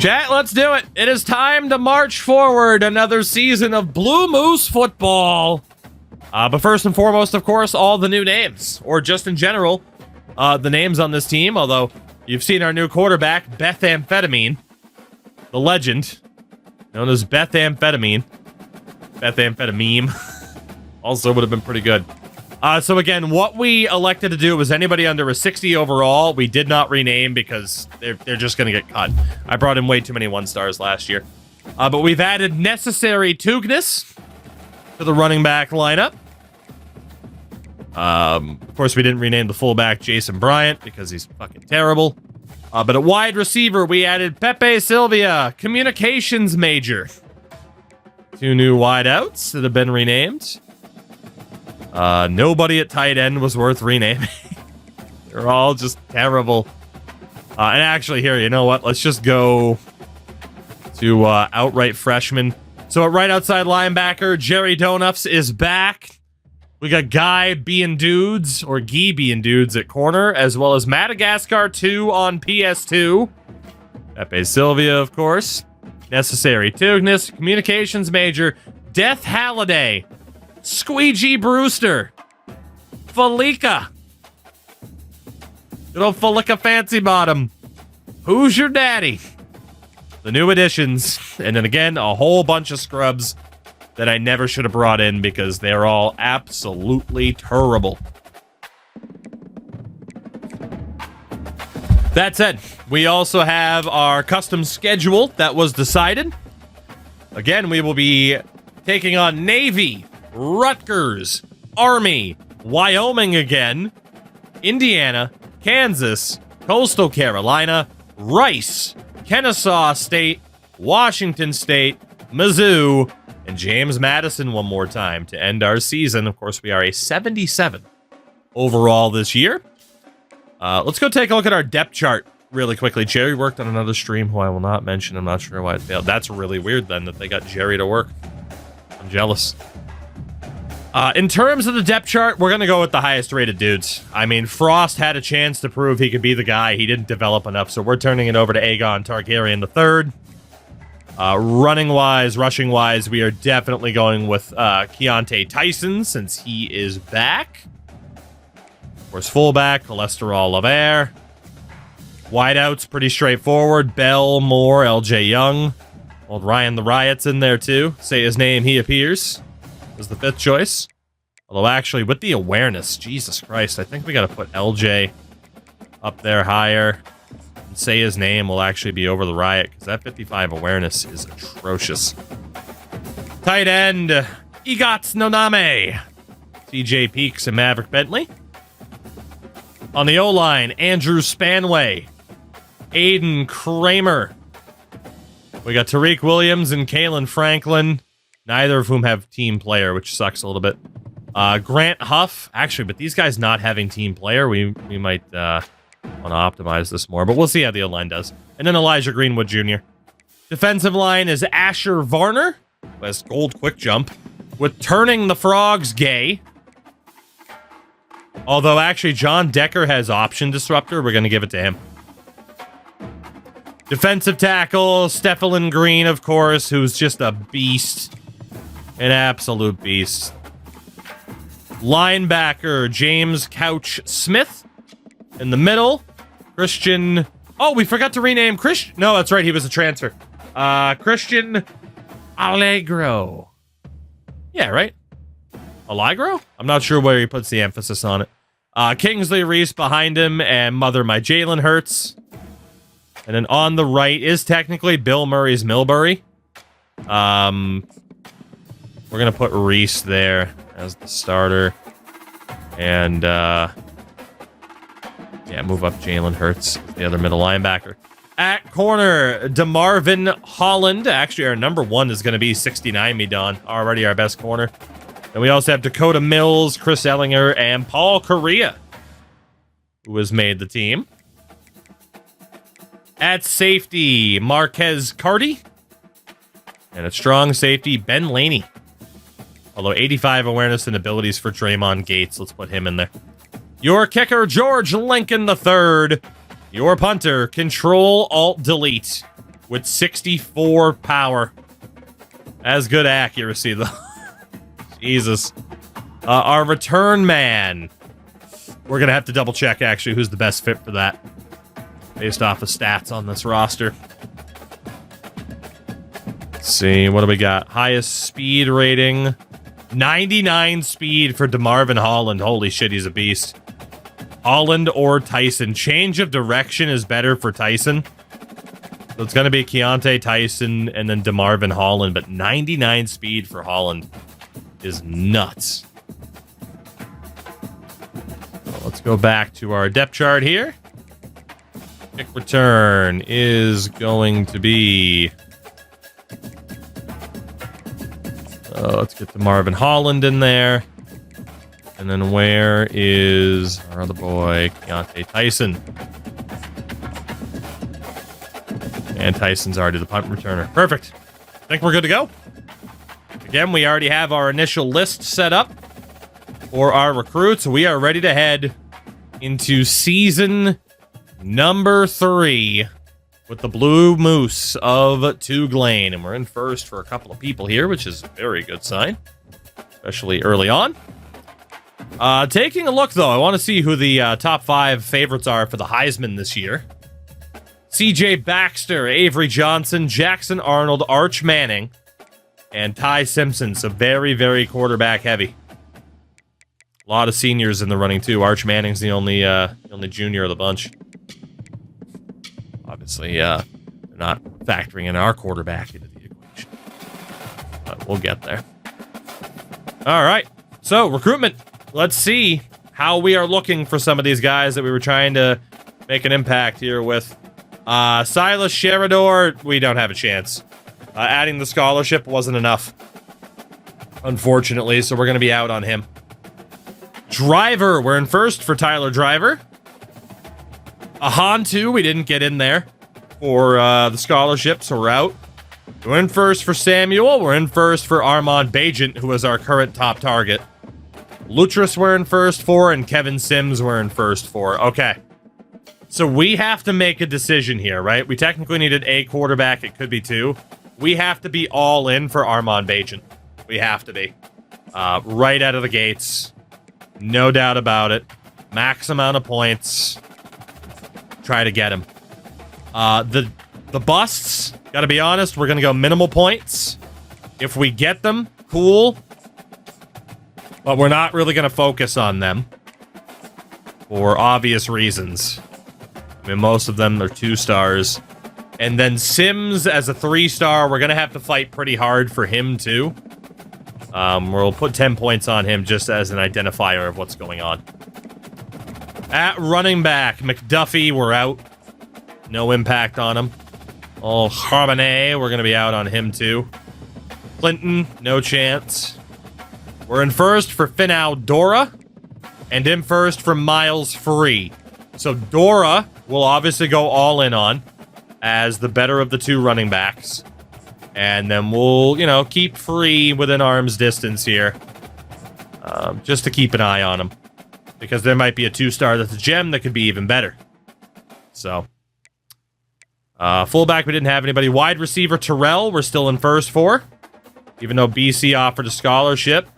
Chat, let's do it. It is time to march forward another season of Blue Moose football. But first and foremost, of course, all the new names, or just in general, the names on this team. Although you've seen our new quarterback, Beth Amphetamine, the legend, known as Beth Amphetamine. Beth Amphetamine also would have been pretty good. So again, what we elected to do was anybody under a 60 overall, we did not rename because they're just going to get cut. I brought in way too many 1-stars last year. But we've added necessary Teugness to the running back lineup. Of course, we didn't rename the fullback Jason Bryant because he's fucking terrible. But at wide receiver, we added Pepe Silvia, communications major. 2 new wideouts that have been renamed. Nobody at tight end was worth renaming. They're all just terrible. And actually, here, you know what? Let's just go to outright freshman. So at right outside linebacker, Jerry Donuffs is back. We got Guy being dudes, or Guy being dudes at corner, as well as Madagascar 2 on PS2. Pepe Silvia, of course. Necessary Teugness, communications major, Death Halliday. Squeegee Brewster. Felica. Good old Felica Fancy Bottom. Who's your daddy? The new additions. And then again, a whole bunch of scrubs that I never should have brought in because they're all absolutely terrible. That said, we also have our custom schedule that was decided. Again, we will be taking on Navy, Rutgers, Army, Wyoming again, Indiana, Kansas, Coastal Carolina, Rice, Kennesaw State, Washington State, Mizzou, and James Madison one more time to end our season. Of course, we are a 77 overall this year. Let's go take a look at our depth chart really quickly. Jerry worked on another stream who I will not mention. I'm not sure why it failed. That's really weird then that they got Jerry to work. I'm jealous. In terms of the depth chart, we're going to go with the highest rated dudes. I mean, Frost had a chance to prove he could be the guy. He didn't develop enough, so we're turning it over to Aegon Targaryen III. Running-wise, rushing-wise, we are definitely going with Keontae Tyson since he is back. Of course, fullback, Cholesterol Lavere. Wideouts, pretty straightforward. Bell, Moore, LJ Young. Old Ryan the Riot's in there, too. Say his name, he appears. Was the 5th choice. Although actually, with the awareness, Jesus Christ, I think we got to put LJ up there higher. And say his name will actually be over the Riot, because that 55 awareness is atrocious. Tight end, Egots Noname. TJ Peaks and Maverick Bentley. On the O-line, Andrew Spanway. Aiden Kramer. We got Tariq Williams and Kalen Franklin. Neither of whom have team player, which sucks a little bit. Grant Huff. Actually, but these guys not having team player, we might want to optimize this more. But we'll see how the O-line does. And then Elijah Greenwood Jr. Defensive line is Asher Varner. Who has gold quick jump. With Turning the Frogs gay. Although, actually, John Decker has option disruptor. We're going to give it to him. Defensive tackle, Stephen Green, of course, who's just a beast. An absolute beast. Linebacker, James Couch Smith. In the middle, Christian... Oh, we forgot to rename Christian. No, that's right. He was a transfer. Christian Allegro. Yeah, right? Allegro? I'm not sure where he puts the emphasis on it. Kingsley Reese behind him, and Mother My Jalen Hurts. And then on the right is technically Bill Murray's Milbury. We're going to put Reese there as the starter. And, yeah, move up Jalen Hurts, the other middle linebacker. At corner, DeMarvin Holland. Actually, our number 1 is going to be 69 Midon, already our best corner. Then we also have Dakota Mills, Chris Ellinger, and Paul Correa, who has made the team. At safety, Marquez Carty. And at strong safety, Ben Laney. Although 85 awareness and abilities for Draymond Gates. Let's put him in there. Your kicker, George Lincoln III. Your punter, Control-Alt-Delete. with 64 power. As good accuracy, though. Jesus. Our return man. We're going to have to double check, actually, who's the best fit for that. Based off of stats on this roster. Let's see, what do we got? Highest speed rating. 99 speed for DeMarvin Holland. Holy shit, he's a beast. Holland or Tyson. Change of direction is better for Tyson. So it's going to be Keontae Tyson and then DeMarvin Holland. But 99 speed for Holland is nuts. So let's go back to our depth chart here. Kick return is going to be... let's get DeMarvin Holland in there. And then where is our other boy, Keontae Tyson? And Tyson's already the punt returner. Perfect. I think we're good to go. Again, we already have our initial list set up for our recruits. We are ready to head into season number 3 with the Blue Moose of TOUGLANE. And we're in first for a couple of people here, which is a very good sign, especially early on. Taking a look, though, I want to see who the top 5 favorites are for the Heisman this year. CJ Baxter, Avery Johnson, Jackson Arnold, Arch Manning, and Ty Simpson. So very, very quarterback heavy. A lot of seniors in the running, too. Arch Manning's the only junior of the bunch. Obviously, they're not factoring in our quarterback into the equation. But we'll get there. All right. So, recruitment. Let's see how we are looking for some of these guys that we were trying to make an impact here with. Silas Sherador, we don't have a chance. Adding the scholarship wasn't enough, unfortunately, so we're going to be out on him. Driver, we're in first for Tyler Driver. Ahantu, we didn't get in there for the scholarship, so we're out. We're in first for Samuel. We're in first for Armand Bajent, who is our current top target. Lutris we're in first for, and Kevin Sims we're in first for. Okay. So we have to make a decision here, right? We technically needed a quarterback. It could be 2. We have to be all in for Armand Bajent. We have to be. Right out of the gates. No doubt about it. Max amount of points. Try to get him. The busts, gotta be honest, we're gonna go minimal points. If we get them, cool. But we're not really gonna focus on them. For obvious reasons. I mean, most of them are 2 stars. And then Sims as a 3-star, we're gonna have to fight pretty hard for him too. We'll put 10 points on him just as an identifier of what's going on. At running back, McDuffie, we're out. No impact on him. Oh, Harbonet, we're going to be out on him too. Clinton, no chance. We're in first for Finau Dora. And in first for Miles Free. So Dora will obviously go all in on as the better of the 2 running backs. And then we'll, you know, keep Free within arm's distance here. Just to keep an eye on him. Because there might be a 2-star that's a gem that could be even better. So. Fullback, we didn't have anybody. Wide receiver, Terrell, we're still in first for. Even though BC offered a scholarship.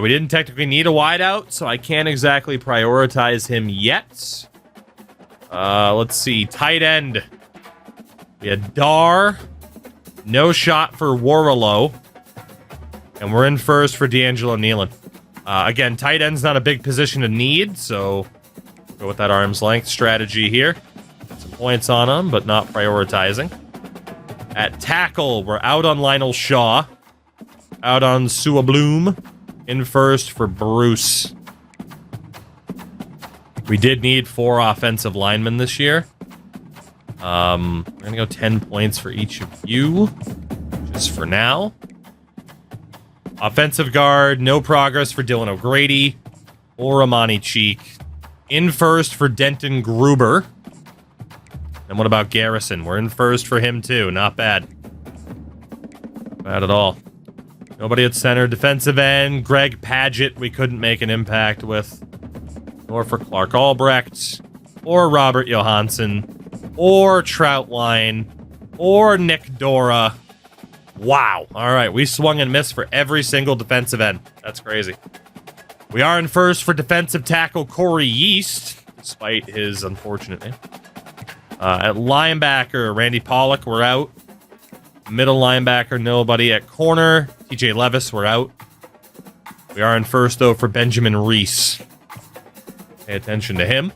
We didn't technically need a wideout, so I can't exactly prioritize him yet. Let's see. Tight end. We had Dar. No shot for Warlow. And we're in first for D'Angelo Nealon. Again, tight end's not a big position to need, so go with that arm's length strategy here. Some points on him, but not prioritizing. At tackle, we're out on Lionel Shaw. Out on Sua Bloom. In first for Bruce. We did need 4 offensive linemen this year. We're going to go 10 points for each of you. Just for now. Offensive guard, no progress for Dylan O'Grady. Or Amani Cheek. In first for Denton Gruber. And what about Garrison? We're in first for him too. Not bad. Not bad at all. Nobody at center. Defensive end, Greg Padgett, we couldn't make an impact with. Nor for Clark Albrecht. Or Robert Johansson. Or Troutline. or Nick Dora. Wow. All right, we swung and missed for every single defensive end. That's crazy. We are in first for defensive tackle Corey Yeast, despite his unfortunate name. At linebacker, Randy Pollock, we're out. Middle linebacker, nobody. At corner, TJ Levis, we're out. We are in first, though, for Benjamin Reese. Pay attention to him.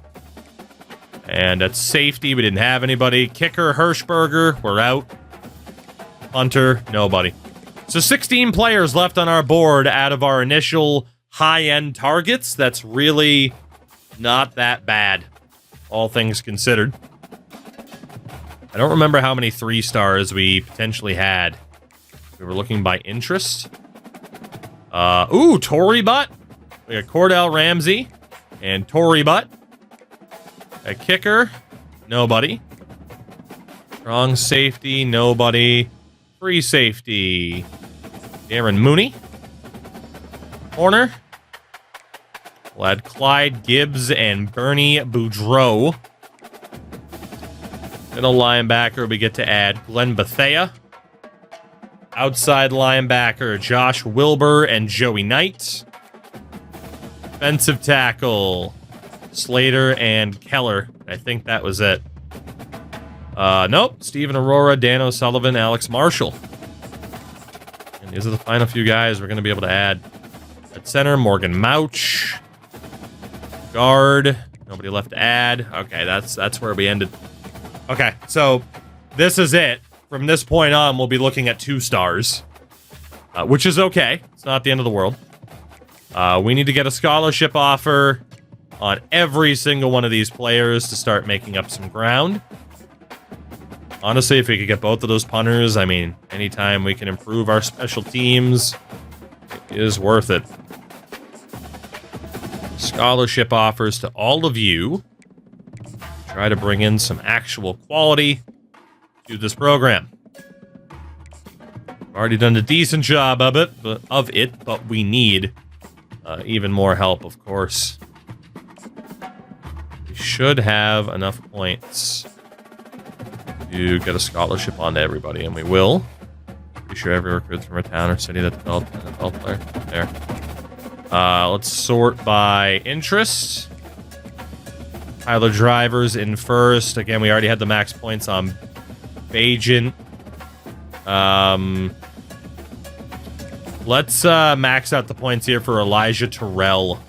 And at safety, we didn't have anybody. Kicker, Hirschberger, we're out. Punter, nobody. So 16 players left on our board out of our initial high-end targets. That's really not that bad, all things considered. I don't remember how many 3-stars we potentially had. We were looking by interest. Tory Butt. We got Cordell Ramsey and Tory Butt. A kicker, nobody. Strong safety, nobody. Free safety, Darren Mooney. Corner. We'll add Clyde Gibbs and Bernie Boudreau. Middle linebacker, we get to add Glenn Bethea. Outside linebacker, Josh Wilbur and Joey Knight. Defensive tackle, Slater and Keller. I think that was it. Nope. Stephen Aurora, Dan O'Sullivan, Alex Marshall. And these are the final few guys we're going to be able to add. At center, Morgan Mouch. Guard. Nobody left to add. Okay, that's where we ended. Okay, so this is it. From this point on, we'll be looking at 2 stars. Which is okay. It's not the end of the world. We need to get a scholarship offer on every single one of these players to start making up some ground. Honestly, if we could get both of those punters, I mean, anytime we can improve our special teams, it is worth it. Scholarship offers to all of you. Try to bring in some actual quality to this program. Already done a decent job of it, but we need even more help, of course. We should have enough points to get a scholarship onto everybody, and we will. Pretty sure every recruit from a town or city that developed an NFL player. There. Let's sort by interest. Tyler Drivers in first. Again, we already had the max points on Bajent. Let's max out the points here for Elijah Terrell.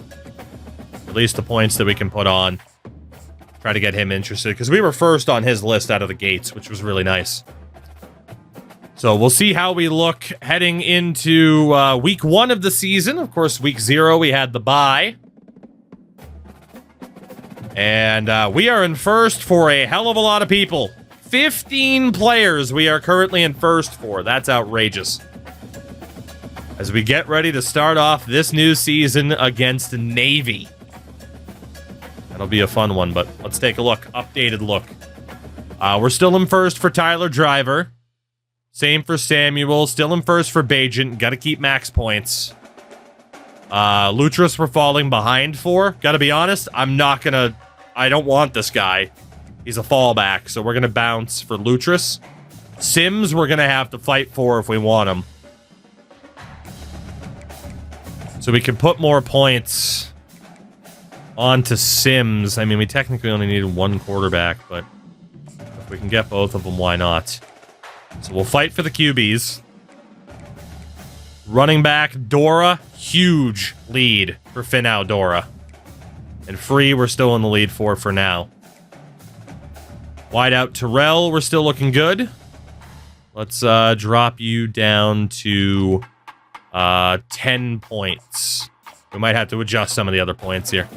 At least the points that we can put on. Try to get him interested, because we were first on his list out of the gates, which was really nice. So we'll see how we look heading into week 1 of the season. Of course, week 0, we had the bye. And we are in first for a hell of a lot of people. 15 players we are currently in first for. That's outrageous. As we get ready to start off this new season against Navy. That'll be a fun one, but let's take a look. Updated look. We're still in first for Tyler Driver. Same for Samuel. Still in first for Bajent. Got to keep max points. Lutris we're falling behind for. Got to be honest, I don't want this guy. He's a fallback, so we're going to bounce for Lutris. Sims we're going to have to fight for if we want him. So we can put more points onto Sims. I mean, we technically only needed 1 quarterback, but if we can get both of them, why not? So we'll fight for the QBs. Running back, Dora. Huge lead for Finau Dora. And Free, we're still in the lead for now. Wideout Terrell, we're still looking good. Let's drop you down to 10 points. We might have to adjust some of the other points here.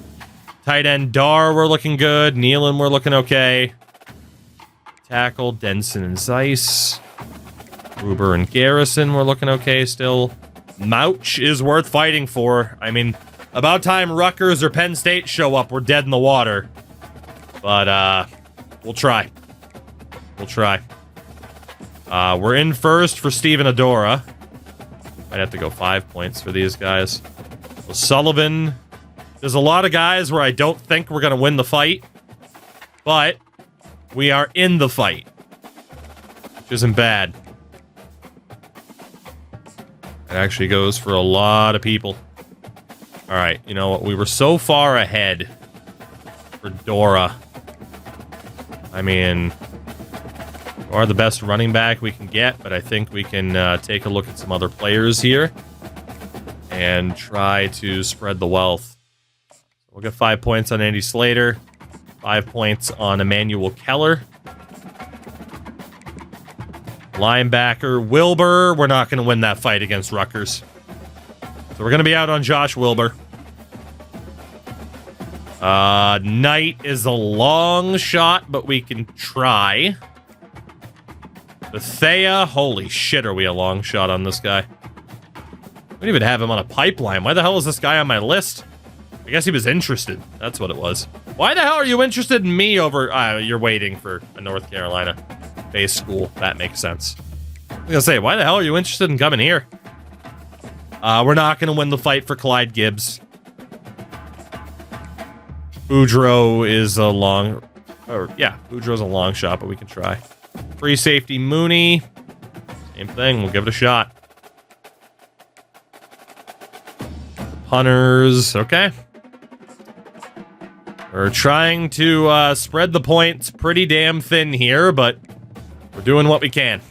Tight end Dar, we're looking good. Nealon, we're looking okay. Tackle, Denson and Zeiss. Gruber and Garrison, we're looking okay still. Mouch is worth fighting for. I mean, about time Rutgers or Penn State show up, we're dead in the water. But, we'll try. We'll try. We're in first for Steven Adora. Might have to go 5 points for these guys. Sullivan. There's a lot of guys where I don't think we're going to win the fight. But we are in the fight. isn't bad. It actually goes for a lot of people. All right, you know what? We were so far ahead for Dora. I mean, you are the best running back we can get, but I think we can take a look at some other players here and try to spread the wealth. We'll get 5 points on Andy Slater, 5 points on Emmanuel Keller. Linebacker Wilbur. We're not going to win that fight against Rutgers. So we're going to be out on Josh Wilbur. Knight is a long shot, but we can try. Bethea. Holy shit, are we a long shot on this guy? I don't even have him on a pipeline. Why the hell is this guy on my list? I guess he was interested. That's what it was. Why the hell are you interested in me over... you're waiting for a North Carolina-based school. That makes sense. I was going to say, why the hell are you interested in coming here? We're not going to win the fight for Clyde Gibbs. Boudreaux is a long... Boudreaux's a long shot, but we can try. Free safety Mooney. Same thing. We'll give it a shot. Hunters. Okay. We're trying to spread the points pretty damn thin here, but we're doing what we can.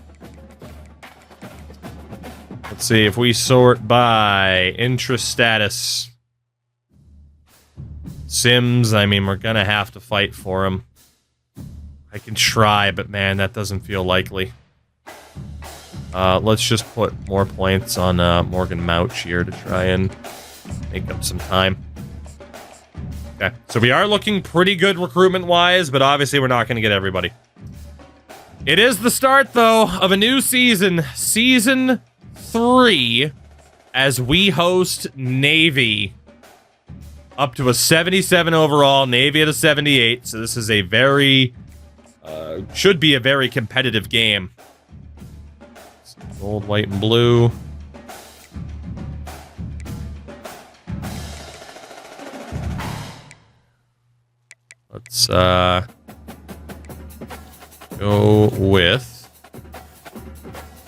Let's see if we sort by interest status. Sims, I mean, we're going to have to fight for him. I can try, but man, that doesn't feel likely. Let's just put more points on Morgan Mouch here to try and make up some time. Okay, so we are looking pretty good recruitment-wise, but obviously we're not going to get everybody. It is the start, though, of a new season. Season 3, as we host Navy. Up to a 77 overall, Navy at a 78, so this is a very... should be a very competitive game. Gold, white, and blue. Let's go with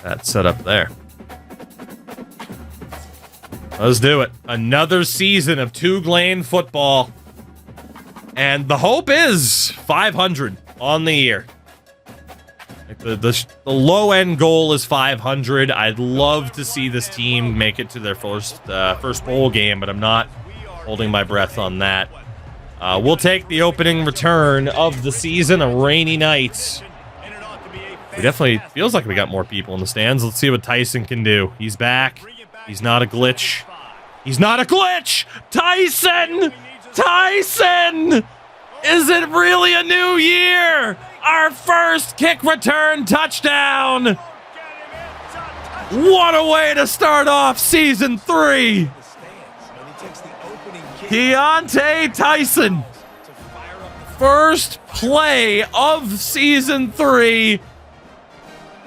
that setup there. Let's do it. Another season of TOUGLANE football. And the hope is 500 on the year. Like the low-end goal is 500. I'd love to see this team make it to their first bowl game, but I'm not holding my breath on that. We'll take the opening return of the season, a rainy night. We definitely feels like we got more people in the stands. Let's see what Tyson can do. He's back. He's not a glitch. He's not a glitch! Tyson! Tyson! Is it really a new year? Our first kick return touchdown! What a way to start off Season 3! Keontae Tyson. First play of Season 3.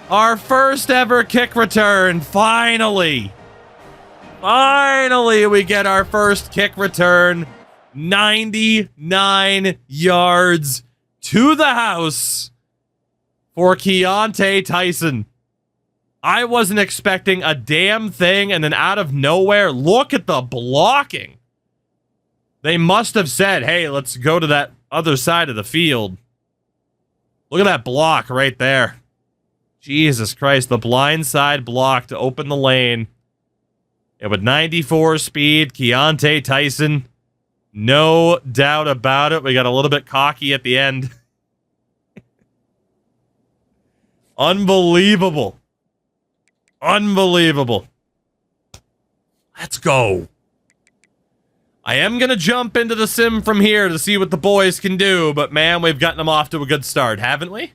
Our first ever kick return. Finally. Finally, we get our first kick return. 99 yards to the house for Keontae Tyson. I wasn't expecting a damn thing, and then out of nowhere, look at the blocking. They must have said, hey, let's go to that other side of the field. Look at that block right there. Jesus Christ, the blind side block to open the lane. Yeah, with 94 speed, Keontae Tyson, no doubt about it. We got a little bit cocky at the end. Unbelievable. Unbelievable. Let's go. I am going to jump into the sim from here to see what the boys can do, but man, we've gotten them off to a good start, haven't we?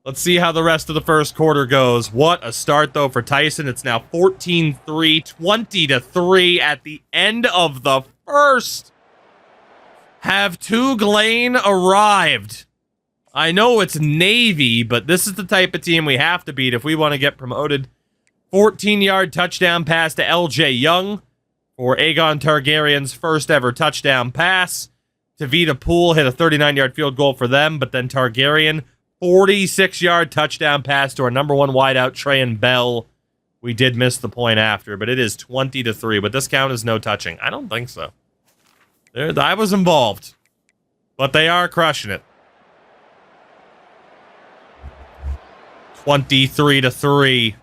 Let's see how the rest of the first quarter goes. What a start, though, for Tyson. It's now 14-3, 20-3 at the end of the first. Have TOUGLANE arrived? I know it's Navy, but this is the type of team we have to beat if we want to get promoted. 14-yard touchdown pass to LJ Young for Aegon Targaryen's first ever touchdown pass. Tavita Poole hit a 39-yard field goal for them, but then Targaryen 46-yard touchdown pass to our number one wideout, Trey and Bell. We did miss the point after, but it is 20-3. But this count is no touching. I don't think so. I was involved, but they are crushing it. 23-3.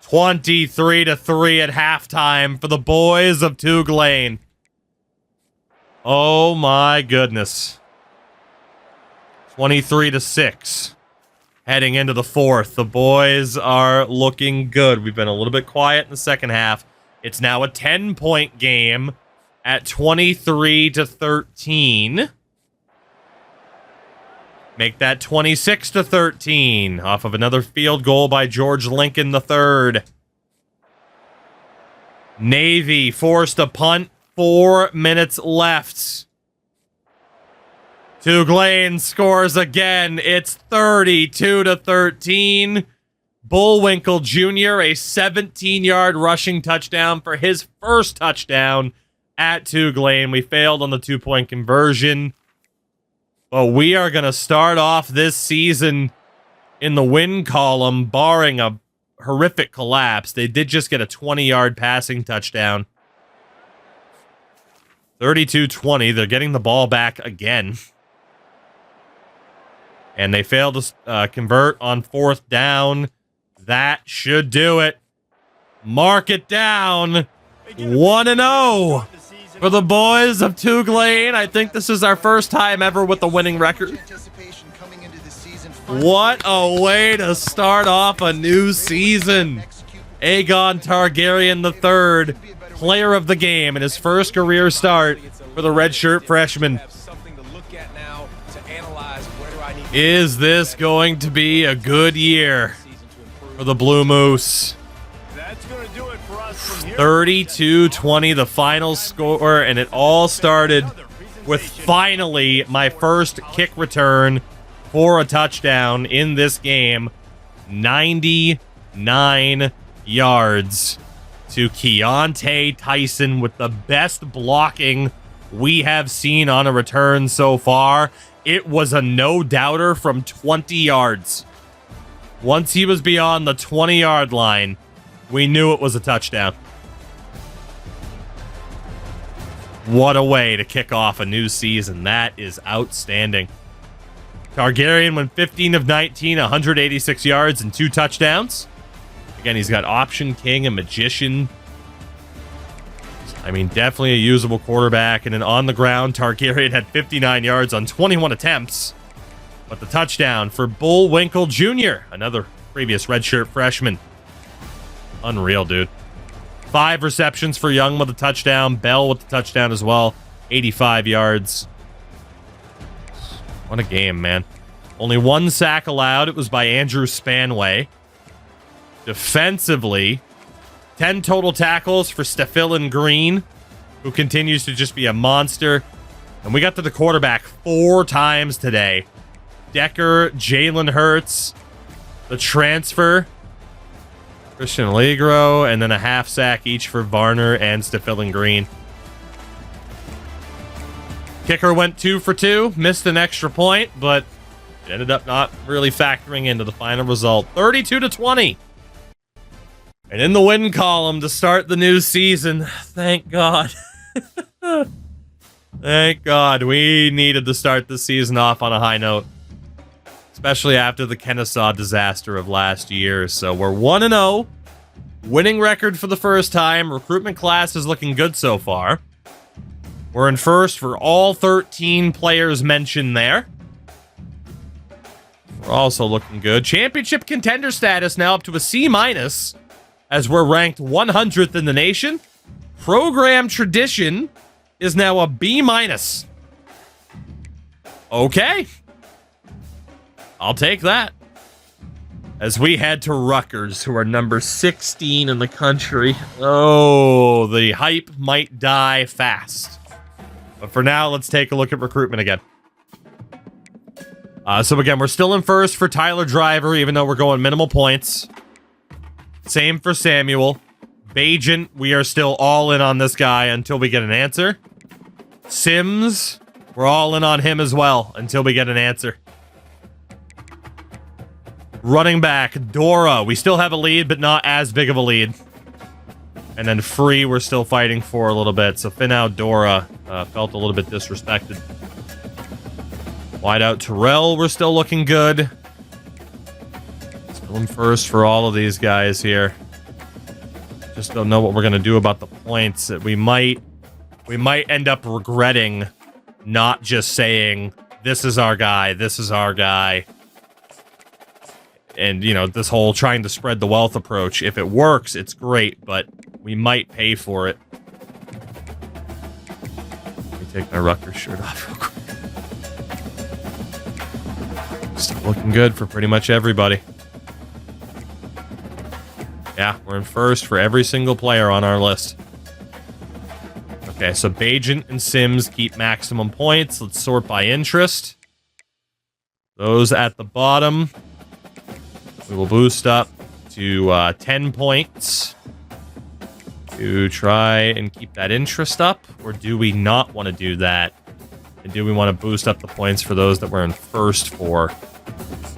23-3 at halftime for the boys of TOUGLANE. Oh my goodness. 23-6. Heading into the fourth. The boys are looking good. We've been a little bit quiet in the second half. It's now a 10-point game at 23-13. Make that 26-13 off of another field goal by George Lincoln III. Navy forced a punt. 4 minutes left. TOUGLANE scores again. It's 32-13. Bullwinkle Jr., a 17-yard rushing touchdown for his first touchdown at TOUGLANE. We failed on the 2-point conversion. But we are going to start off this season in the win column, barring a horrific collapse. They did just get a 20-yard passing touchdown. 32-20. They're getting the ball back again. And they failed to convert on fourth down. That should do it. Mark it down. 1-0 for the boys of TOUGLANE. I think this is our first time ever with a winning record. What a way to start off a new season. Aegon Targaryen III, player of the game in his first career start for the redshirt freshman. Is this going to be a good year for the Blue Moose? 32-20, the final score, and it all started with finally my first kick return for a touchdown in this game. 99 yards to Keontae Tyson with the best blocking we have seen on a return so far. It was a no-doubter from 20 yards. Once he was beyond the 20-yard line, we knew it was a touchdown. What a way to kick off a new season. That is outstanding. Targaryen went 15 of 19, 186 yards and 2 touchdowns. Again, he's got Option King and Magician. I mean, definitely a usable quarterback. And then on the ground, Targaryen had 59 yards on 21 attempts. But the touchdown for Bullwinkle Jr., another previous redshirt freshman. Unreal, dude. 5 receptions for Young with a touchdown. Bell with the touchdown as well. 85 yards. What a game, man. Only 1 sack allowed. It was by Andrew Spanway. Defensively, 10 total tackles for Stefillin Green, who continues to just be a monster. And we got to the quarterback 4 times today. Decker, Jalen Hurts, the transfer, Christian Allegro, and then a half sack each for Varner and Stefillin Green. Kicker went 2 for 2, missed an extra point, but it ended up not really factoring into the final result. 32-20. And in the win column to start the new season, thank God. Thank God. We needed to start the season off on a high note, especially after the Kennesaw disaster of last year. So we're 1-0. Winning record for the first time. Recruitment class is looking good so far. We're in first for all 13 players mentioned there. We're also looking good. Championship contender status now up to a C-, as we're ranked 100th in the nation. Program tradition is now a B-. Okay. I'll take that. As we head to Rutgers, who are number 16 in the country. Oh, the hype might die fast. But for now, let's take a look at recruitment again. So again, we're still in first for Tyler Driver, even though we're going minimal points. Same for Samuel. Bajent, we are still all in on this guy until we get an answer. Sims, we're all in on him as well until we get an answer. Running back, Dora. We still have a lead, but not as big of a lead. And then Free, we're still fighting for a little bit. So Finau, Dora felt a little bit disrespected. Wide out Terrell, we're still looking good. Still in first for all of these guys here. Just don't know what we're gonna do about the points. We might end up regretting not just saying this is our guy, this is our guy. And, you know, this whole trying to spread the wealth approach. If it works, it's great, but we might pay for it. Let me take my Rutgers shirt off real quick. Still looking good for pretty much everybody. Yeah, we're in first for every single player on our list. Okay, so Bajent and Sims keep maximum points. Let's sort by interest. Those at the bottom, we will boost up to 10 points to try and keep that interest up. Or do we not want to do that? And do we want to boost up the points for those that we're in first for?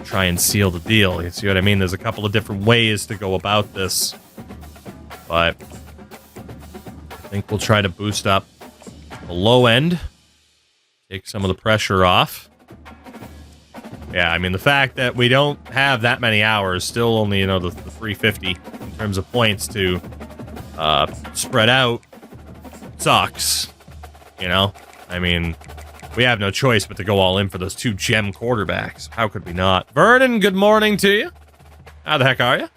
Try and seal the deal. You see what I mean? There's a couple of different ways to go about this. But I think we'll try to boost up the low end. Take some of the pressure off. Yeah, I mean, the fact that we don't have that many hours, still only, you know, the 350 in terms of points to spread out, sucks. You know? I mean, we have no choice but to go all in for those 2 gem quarterbacks. How could we not? Vernon, good morning to you. How the heck are you?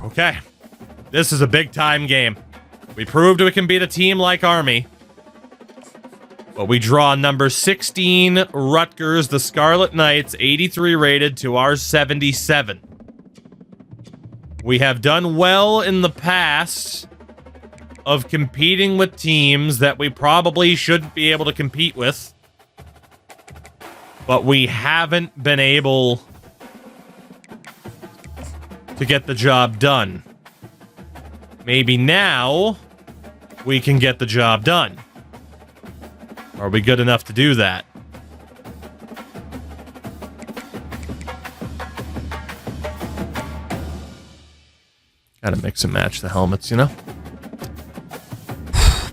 Okay. This is a big-time game. We proved we can beat a team like Army. But we draw number 16, Rutgers, the Scarlet Knights, 83 rated to our 77. We have done well in the past of competing with teams that we probably shouldn't be able to compete with. But we haven't been able to get the job done. Maybe now we can get the job done. Are we good enough to do that? Gotta mix and match the helmets, you know?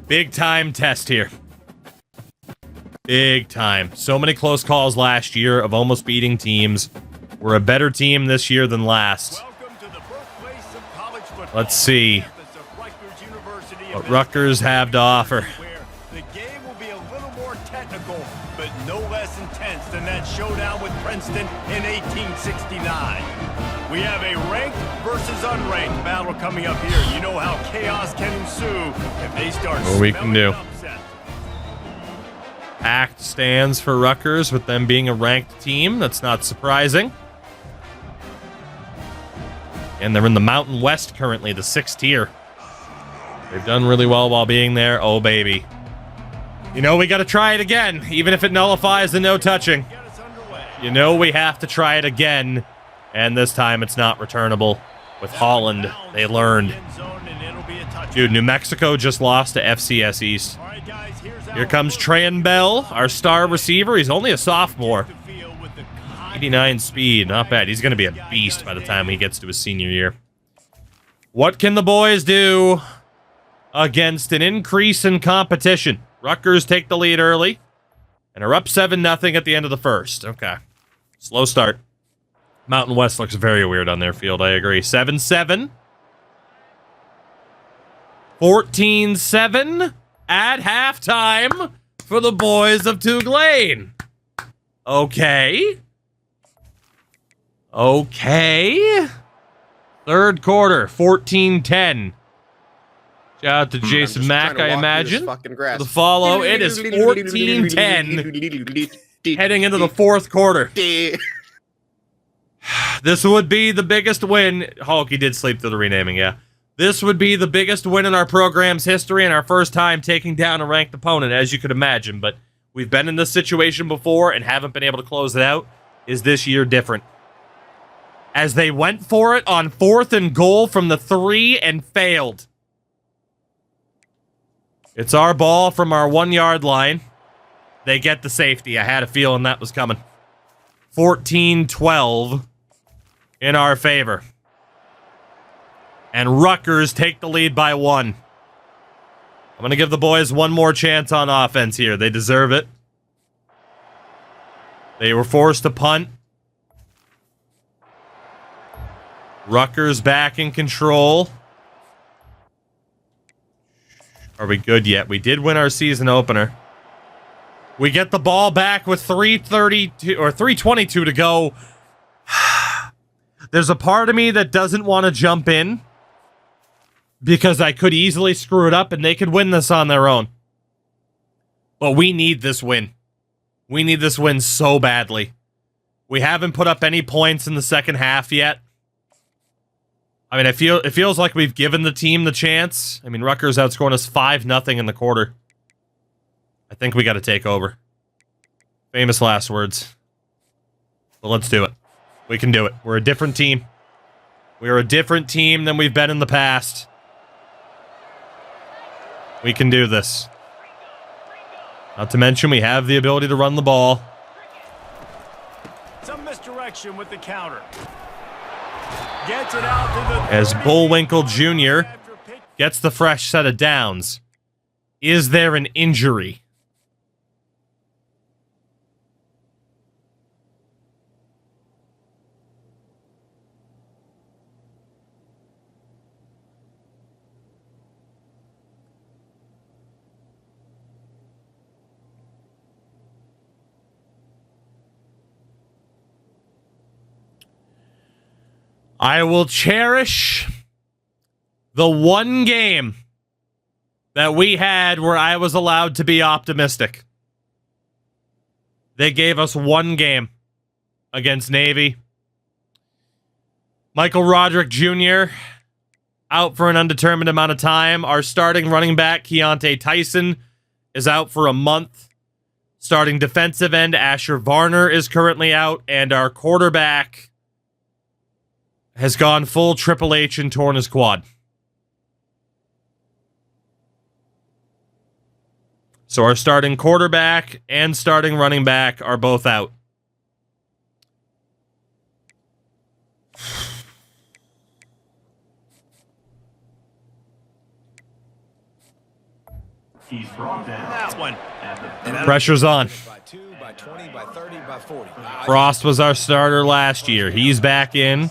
Big time test here. Big time. So many close calls last year of almost beating teams. We're a better team this year than last. Let's see what Rutgers have to offer. But no less intense than that showdown with Princeton in 1869. We have a ranked versus unranked battle coming up here. You know how chaos can ensue if they start what we can do. Upset. Act stands for Rutgers with them being a ranked team. That's not surprising. And they're in the Mountain West currently, the 6th tier. They've done really well while being there. Oh, baby. You know, we got to try it again, even if it nullifies the no touching. You know, we have to try it again, and this time it's not returnable. With Holland, they learned. Dude, New Mexico just lost to FCS East. Here comes Tran Bell, our star receiver. He's only a sophomore. 89 speed, not bad. He's going to be a beast by the time he gets to his senior year. What can the boys do against an increase in competition? Rutgers take the lead early and are up 7-0 at the end of the first. Okay. Slow start. Mountain West looks very weird on their field, I agree. 7-7. 14-7 at halftime for the boys of TOUGLANE. Okay. Okay. Third quarter, 14-10. Shout out to Jason Mack, I imagine. For the follow. It is 14-10 heading into the fourth quarter. This would be the biggest win. Hulk, he did sleep through the renaming, yeah. This would be the biggest win in our program's history and our first time taking down a ranked opponent, as you could imagine. But we've been in this situation before and haven't been able to close it out. Is this year different? As they went for it on 4th and goal from the 3 and failed. It's our ball from our 1-yard line. They get the safety. I had a feeling that was coming. 14-12 in our favor. And Rutgers take the lead by 1. I'm going to give the boys one more chance on offense here. They deserve it. They were forced to punt. Rutgers back in control. Are we good yet? We did win our season opener. We get the ball back with 3:32 or 3:22 to go. There's a part of me that doesn't want to jump in because I could easily screw it up and they could win this on their own. But we need this win. We need this win so badly. We haven't put up any points in the second half yet. I mean, it feels like we've given the team the chance. I mean, Rutgers outscoring us 5-0 in the quarter. I think we got to take over. Famous last words. But let's do it. We can do it. We're a different team. We are a different team than we've been in the past. We can do this. Not to mention, we have the ability to run the ball. Some misdirection with the counter. Gets it out to the As Bullwinkle Jr. gets the fresh set of downs. Is there an injury? I will cherish the one game that we had where I was allowed to be optimistic. They gave us one game against Navy. Michael Roderick Jr. out for an undetermined amount of time. Our starting running back, Keontae Tyson, is out for a month. Starting defensive end, Asher Varner, is currently out. And our quarterback has gone full Triple H and torn his quad. So our starting quarterback and starting running back are both out. He's brought down. That one. Pressure's on. By 2, by 20, by 30, by 40. Frost was our starter last year. He's back in.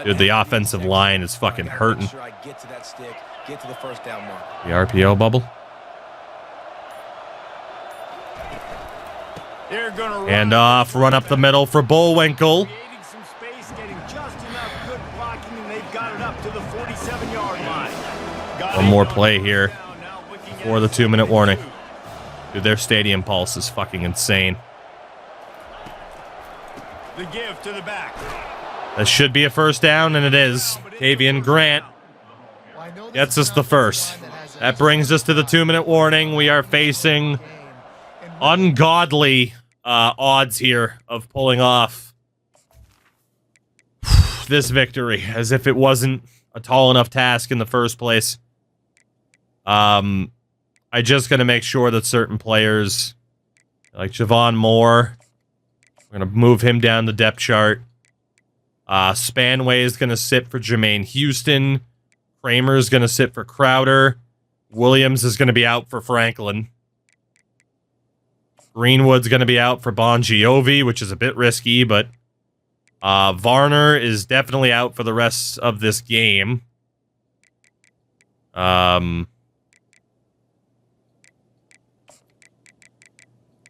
Dude, the offensive line is fucking hurting. The RPO bubble. And off, run up the middle for Bullwinkle. One more play here before the 2-minute warning. Dude, their stadium pulse is fucking insane. The give to the back. That should be a first down, and it is. Tavian Grant gets us the first. That brings us to the 2-minute warning. We are facing ungodly odds here of pulling off this victory, as if it wasn't a tall enough task in the first place. I just got to make sure that certain players, like Javon Moore, we're going to move him down the depth chart. Spanway is going to sit for Jermaine Houston. Kramer is going to sit for Crowder. Williams is going to be out for Franklin. Greenwood's going to be out for Bon Jovi, which is a bit risky, but Varner is definitely out for the rest of this game.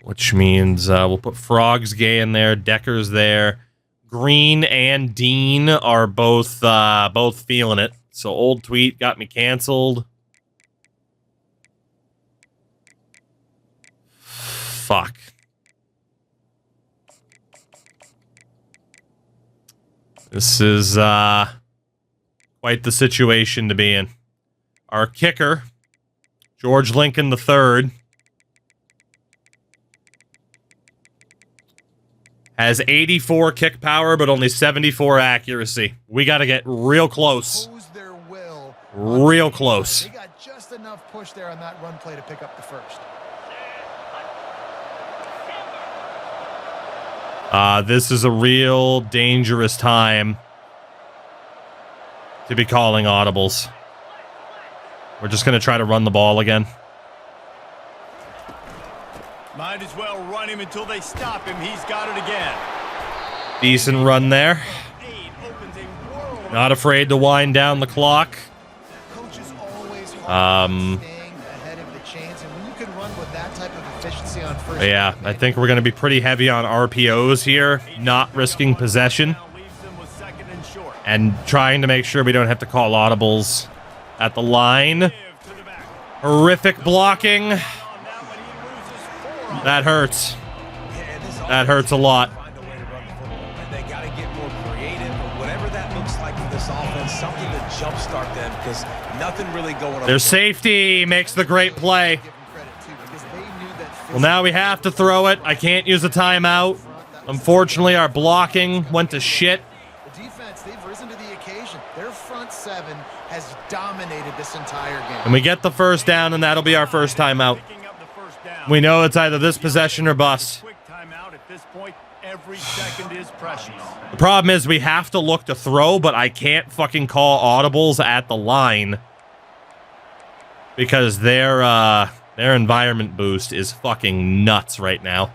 Which means we'll put Frogs Gay in there, Decker's there. Green and Dean are both feeling it. So old tweet got me canceled. Fuck. This is quite the situation to be in. Our kicker, George Lincoln III, has 84 kick power, but only 74 accuracy. We got to get real close. Real close. They got just enough push there on that run play to pick up the first. This is a real dangerous time to be calling audibles. We're just going to try to run the ball again. Might as well run him until they stop him. He's got it again. Decent run there. Not afraid to wind down the clock. Coaches always staying ahead of the chains, and when you can run with that type of efficiency on first. Yeah, I think we're going to be pretty heavy on RPOs here, not risking possession, and trying to make sure we don't have to call audibles at the line. Horrific blocking. That hurts. That hurts a lot. They got to get more creative, or whatever that looks like for this offense, something to jumpstart them, because nothing really going on. Their safety makes the great play. Well, now we have to throw it. I can't use a timeout. Unfortunately, our blocking went to shit. The defense, they've risen to the occasion. Their front seven has dominated this entire game. And we get the first down, and that'll be our first timeout. We know it's either this possession or bust. Every second is precious. The problem is we have to look to throw, but I can't fucking call audibles at the line because their environment boost is fucking nuts right now.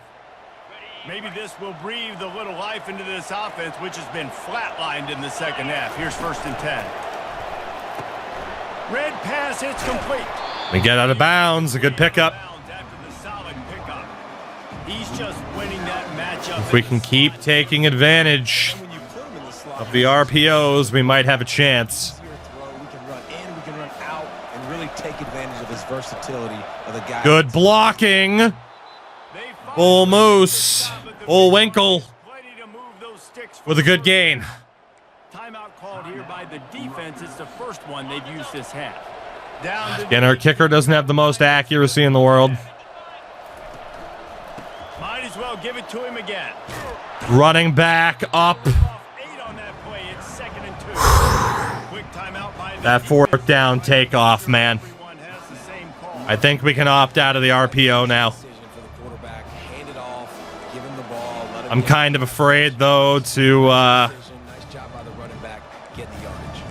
Maybe this will breathe a little life into this offense, which has been flatlined in the second half. Here's 1st and 10. Red pass hits complete. We get out of bounds. A good pickup. He's just winning that matchup. If we can keep taking advantage of the RPOs, we might have a chance. We can run in, we can run out, and really take advantage of his versatility of the guy. Good blocking. Bull Moose. Bull Winkle with a good gain. Timeout called here by the defense. It's the first one they've used this half. Down to Again, our kicker doesn't have the most accuracy in the world. Might as well give it to him again. Running back up. 8 on that play. It's 2nd and 2. Quick timeout by That 4th down takeoff, man. everyone has the same call. I think we can opt out of the RPO now. Decision for the quarterback. Hand it off, give him the ball, let him I'm kind of afraid, though, to... Nice job by the running back, getting the yardage.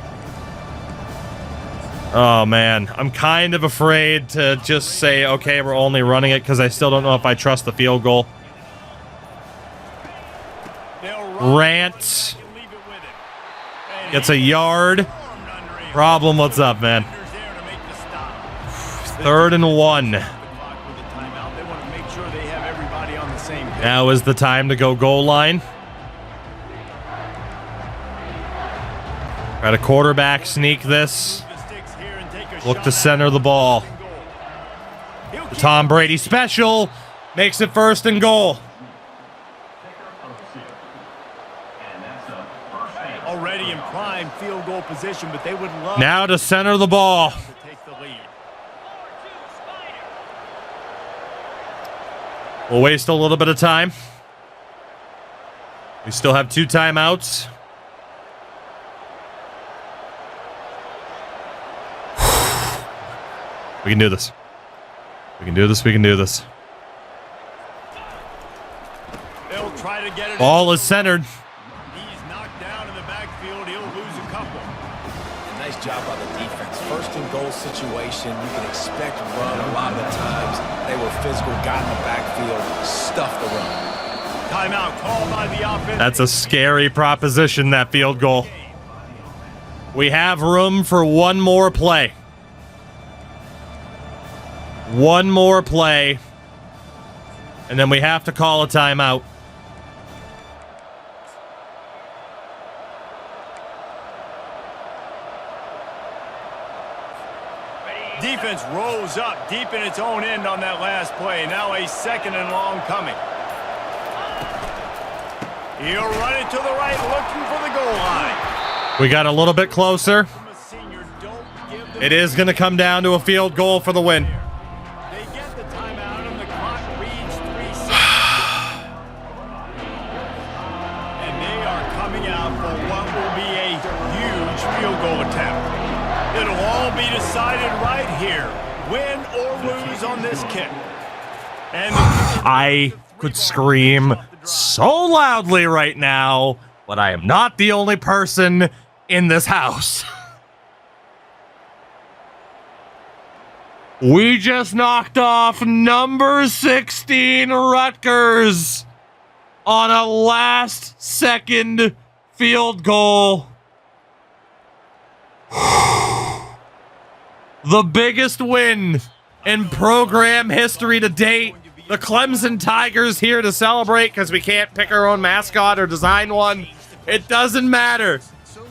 Oh, man. I'm kind of afraid to just say, okay, we're only running it because I still don't know if I trust the field goal. Rant. Gets a yard. Problem, what's up, man? 3rd and 1. Now is the time to go goal line. Try to quarterback sneak this. Look to center the ball. The Tom Brady special makes it 1st and goal. Already in prime field goal position, but they would love Now to center the ball. to take the lead. We'll waste a little bit of time. We still have 2 timeouts. We can do this. We can do this. We can do this. They'll try to get it. Ball is centered. He's knocked down in the backfield. He'll lose a couple. Nice job by the defense. 1st and goal situation, you can expect run a lot of the times. They were physical, got in the backfield, stuffed the run. Timeout called by the offense. That's a scary proposition, that field goal. We have room for one more play. One more play. And then we have to call a timeout. Defense rose up deep in its own end on that last play. Now a 2nd and long coming. He'll run it to the right, looking for the goal line. We got a little bit closer. From a senior, don't give them. It is going to come down to a field goal for the win. They get the timeout and the clock reads 3 seconds. And they are coming out for what will be a huge field goal attempt. It'll all be decided right here. Win or lose on this kick. And I could scream so loudly right now, but I am not the only person in this house. We just knocked off number 16 Rutgers on a last-second field goal. The biggest win in program history to date. The Clemson Tigers here to celebrate because we can't pick our own mascot or design one. It doesn't matter.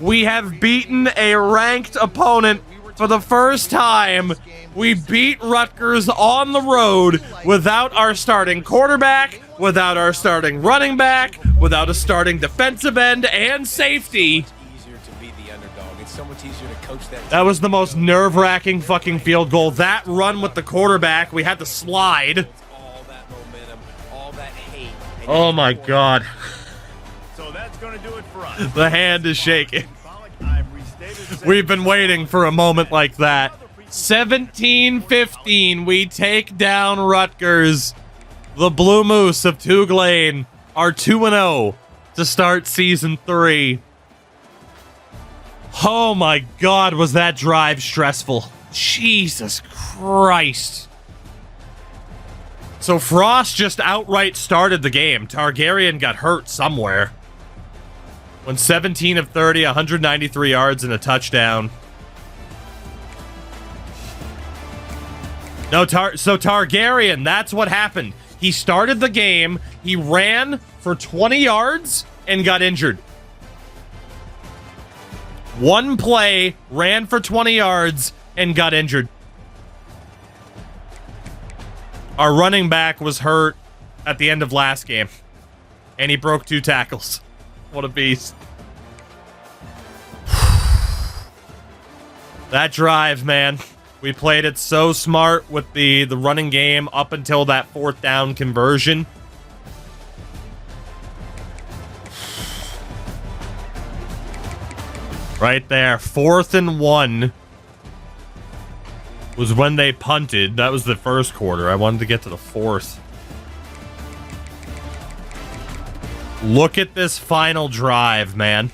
We have beaten a ranked opponent for the first time. We beat Rutgers on the road without our starting quarterback, without our starting running back, without a starting defensive end and safety. That was the most nerve-wracking fucking field goal. That run with the quarterback, we had to slide. Oh my God. So that's going to do it for us. The hand is shaking. We've been waiting for a moment like that. 17-15, we take down Rutgers. The Blue Moose of TOUGLANE are 2-0 to start Season 3. Oh my God, was that drive stressful. Jesus Christ. So Frost just outright started the game. Targaryen got hurt somewhere. Went 17 of 30, 193 yards and a touchdown. No, so Targaryen, that's what happened. He started the game, he ran for 20 yards and got injured. One play, ran for 20 yards and got injured. Our running back was hurt at the end of last game, and he broke 2 tackles. What a beast. That drive, man. We played it so smart with the running game up until that 4th down conversion. Right there, 4th and 1 was when they punted. That was the first quarter. I wanted to get to the 4th. Look at this final drive, man.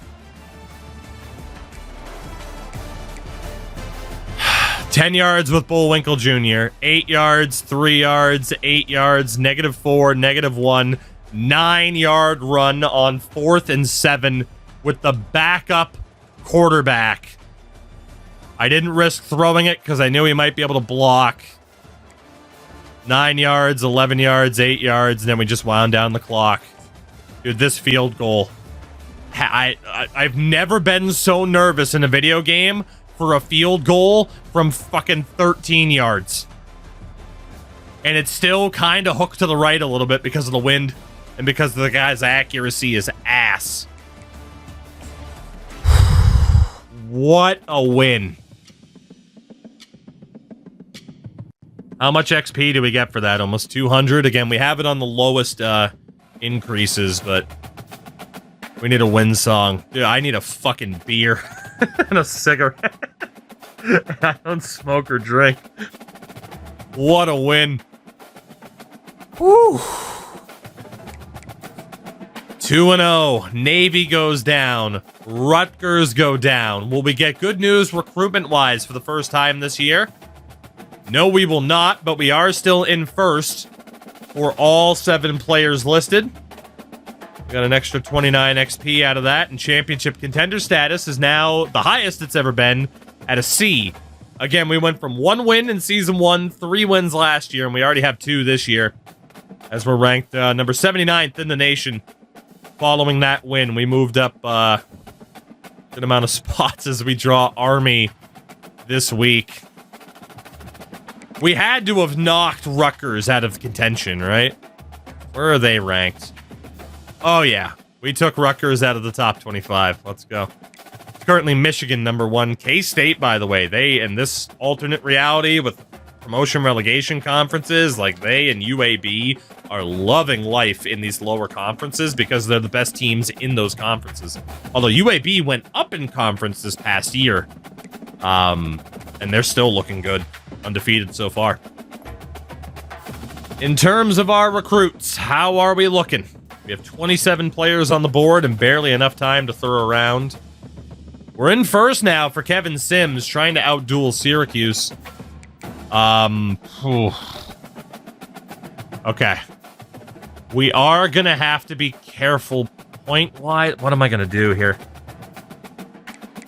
10 yards with Bullwinkle Jr., 8 yards, 3 yards, 8 yards, -4, -1, 9-yard run on 4th and 7 with the backup quarterback. I didn't risk throwing it because I knew he might be able to block. 9 yards, 11 yards, 8 yards, and then we just wound down the clock. Dude, this field goal. I've never been so nervous in a video game for a field goal from fucking 13 yards. And it's still kind of hooked to the right a little bit because of the wind and because the guy's accuracy is ass. What a win. How much XP do we get for that? Almost 200. Again, we have it on the lowest increases, but we need a win song. Dude, I need a fucking beer and a cigarette. I don't smoke or drink. What a win. Whew. 2-0. Navy goes down. Rutgers go down. Will we get good news recruitment-wise for the first time this year? No, we will not, but we are still in first for all 7 players listed. We got an extra 29 XP out of that, and championship contender status is now the highest it's ever been at a C. Again, we went from 1 win in Season 1, 3 wins last year, and we already have 2 this year, as we're ranked number 79th in the nation. Following that win, we moved up a good amount of spots as we draw Army this week. We had to have knocked Rutgers out of contention, right? Where are they ranked? Oh, yeah. We took Rutgers out of the top 25. Let's go. It's currently Michigan number 1. K-State, by the way, they, in this alternate reality with promotion relegation conferences, like they and UAB are loving life in these lower conferences because they're the best teams in those conferences. Although UAB went up in conference this past year. And they're still looking good. Undefeated so far. In terms of our recruits, how are we looking? We have 27 players on the board and barely enough time to throw around. We're in first now for Kevin Sims, trying to outduel Syracuse. Okay. We are going to have to be careful point-wise. What am I going to do here?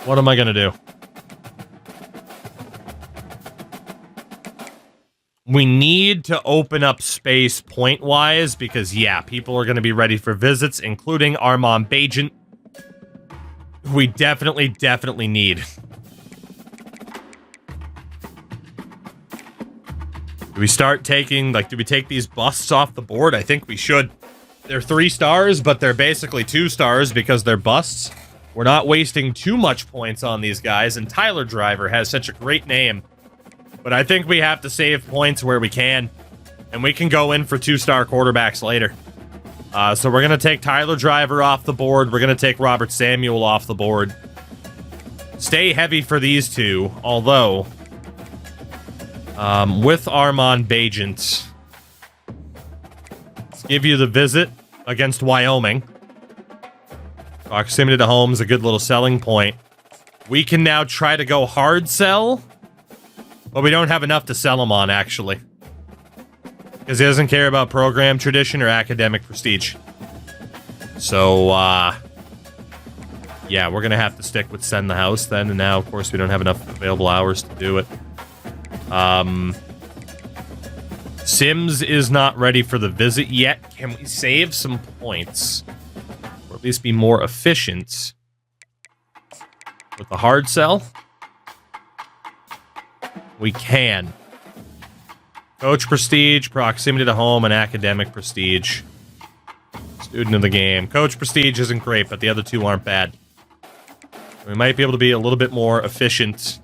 What am I going to do? We need to open up space point-wise because, yeah, people are going to be ready for visits, including Armand Bajent. We definitely need. Do we start taking, like, do we take these busts off the board? I think we should. They're 3 stars, but they're basically 2 stars because they're busts. We're not wasting too much points on these guys, and Tyler Driver has such a great name. But I think we have to save points where we can, and we can go in for 2-star quarterbacks later. So we're going to take Tyler Driver off the board. We're going to take Robert Samuel off the board. Stay heavy for these two, although with Armand Bajent, let's give you the visit against Wyoming. Proximity to home is a good little selling point. We can now try to go hard sell, but we don't have enough to sell him on, actually. Because he doesn't care about program tradition or academic prestige. So, yeah, we're going to have to stick with send the house then. And now, of course, we don't have enough available hours to do it. Sims is not ready for the visit yet. Can we save some points? Or at least be more efficient with the hard sell? We can. Coach prestige, proximity to home, and academic prestige. Student of the game. Coach prestige isn't great, but the other two aren't bad. We might be able to be a little bit more efficient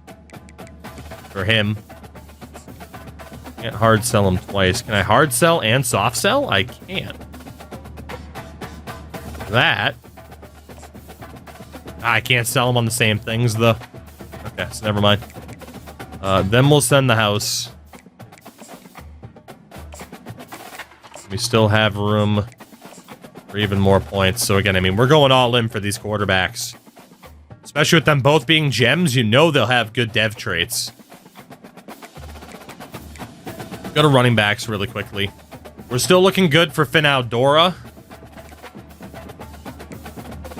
for him. Can't hard sell him twice. Can I hard sell and soft sell? I can. That. I can't sell them on the same things, though. Okay, so never mind. Then we'll send the house. We still have room for even more points. So again, I mean, we're going all in for these quarterbacks. Especially with them both being gems, you know they'll have good dev traits. Go to running backs really quickly. We're still looking good for Finau Dora,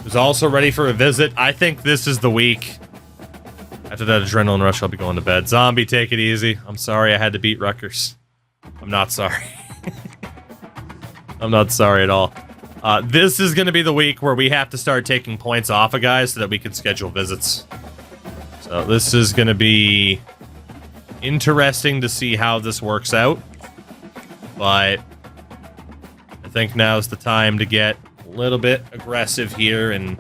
who's also ready for a visit. I think this is the week. After that adrenaline rush, I'll be going to bed. Zombie, take it easy. I'm sorry I had to beat Rutgers. I'm not sorry. I'm not sorry at all. This is going to be the week where we have to start taking points off of guys so that we can schedule visits. So this is going to be interesting to see how this works out. But I think now's the time to get a little bit aggressive here and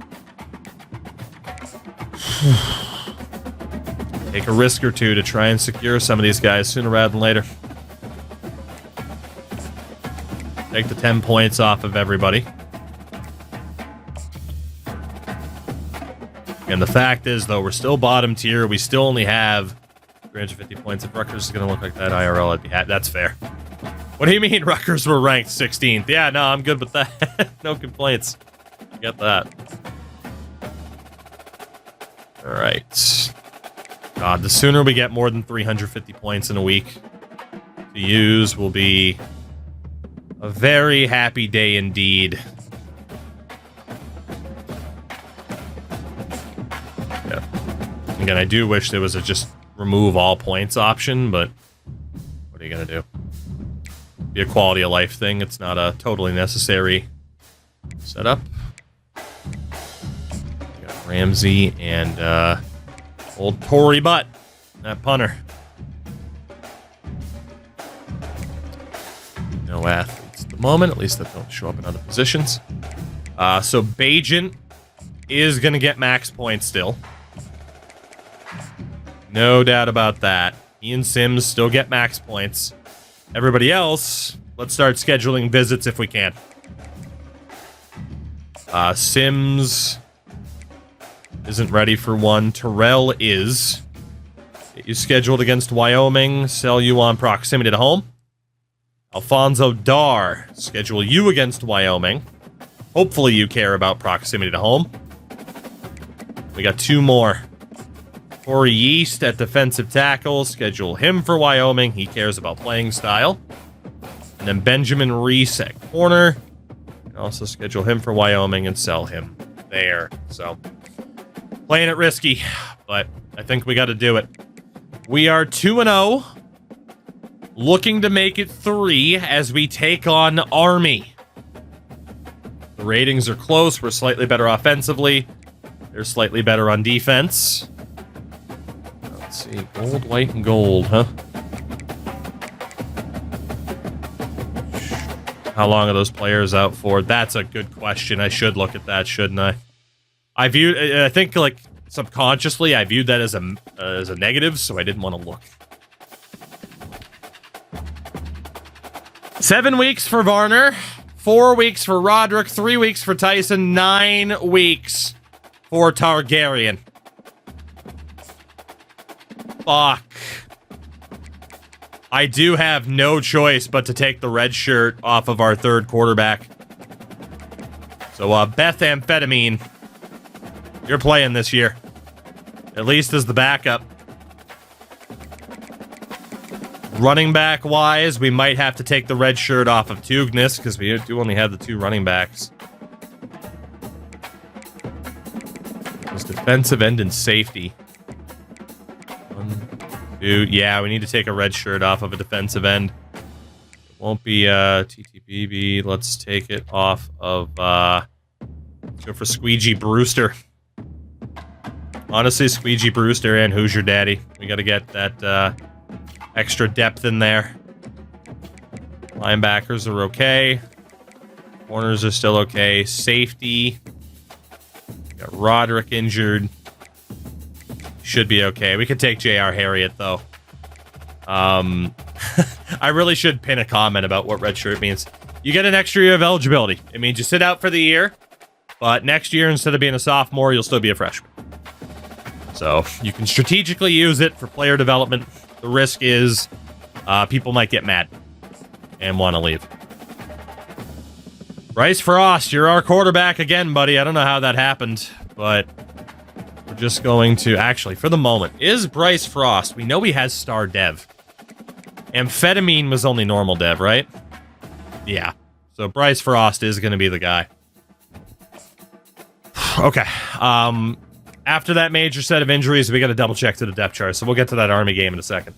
take a risk or two to try and secure some of these guys sooner rather than later. Take the 10 points off of everybody. And the fact is, though, we're still bottom tier. We still only have 350 points. If Rutgers is going to look like that IRL, I'd be happy. That's fair. What do you mean Rutgers were ranked 16th? Yeah, no, I'm good with that. No complaints. Get that. All right. God, the sooner we get more than 350 points in a week to use will be a very happy day indeed. Yeah. Again, I do wish there was a just remove all points option, but what are you gonna do? Be a quality of life thing. It's not a totally necessary setup. Got Ramsey and old Tory Butt, that punter. No athletes at the moment, at least that don't show up in other positions. So Bajent is going to get max points still. No doubt about that. Ian Sims still get max points. Everybody else, let's start scheduling visits if we can. Sims isn't ready for one. Terrell is. Get you scheduled against Wyoming. Sell you on proximity to home. Alfonso Dar. Schedule you against Wyoming. Hopefully you care about proximity to home. We got 2 more. Corey Yeast at defensive tackle. Schedule him for Wyoming. He cares about playing style. And then Benjamin Reese at corner. Also schedule him for Wyoming and sell him there. So, playing it risky, but I think we got to do it. We are 2-0. Looking to make it 3 as we take on Army. The ratings are close. We're slightly better offensively. They're slightly better on defense. Let's see. Gold, white, and gold, huh? How long are those players out for? That's a good question. I should look at that, shouldn't I? I think, like, subconsciously, I viewed that as a negative, so I didn't want to look. 7 weeks for Varner. 4 weeks for Roderick. 3 weeks for Tyson. 9 weeks for Targaryen. Fuck. I do have no choice but to take the red shirt off of our 3rd quarterback. So, Beth Amphetamine, you're playing this year. At least as the backup. Running back wise, we might have to take the red shirt off of Tugnis because we do only have the 2 running backs. There's defensive end and safety. 1, 2. Yeah, we need to take a red shirt off of a defensive end. It won't be TTBB. Let's take it off of. Let's go for Squeegee Brewster. Honestly, Squeegee Brewster and Who's Your Daddy? We got to get that extra depth in there. Linebackers are okay. Corners are still okay. Safety. Got Roderick injured. Should be okay. We could take J.R. Harriet, though. I really should pin a comment about what red shirt means. You get an extra year of eligibility. It means you sit out for the year, but next year, instead of being a sophomore, you'll still be a freshman. So you can strategically use it for player development. The risk is people might get mad and want to leave. Bryce Frost, you're our quarterback again, buddy. I don't know how that happened, but we're just going to... Actually, for the moment, is Bryce Frost... We know he has star dev. Amphetamine was only normal dev, right? Yeah. So Bryce Frost is going to be the guy. Okay. After that major set of injuries, we got to double check to the depth chart, so we'll get to that Army game in a second.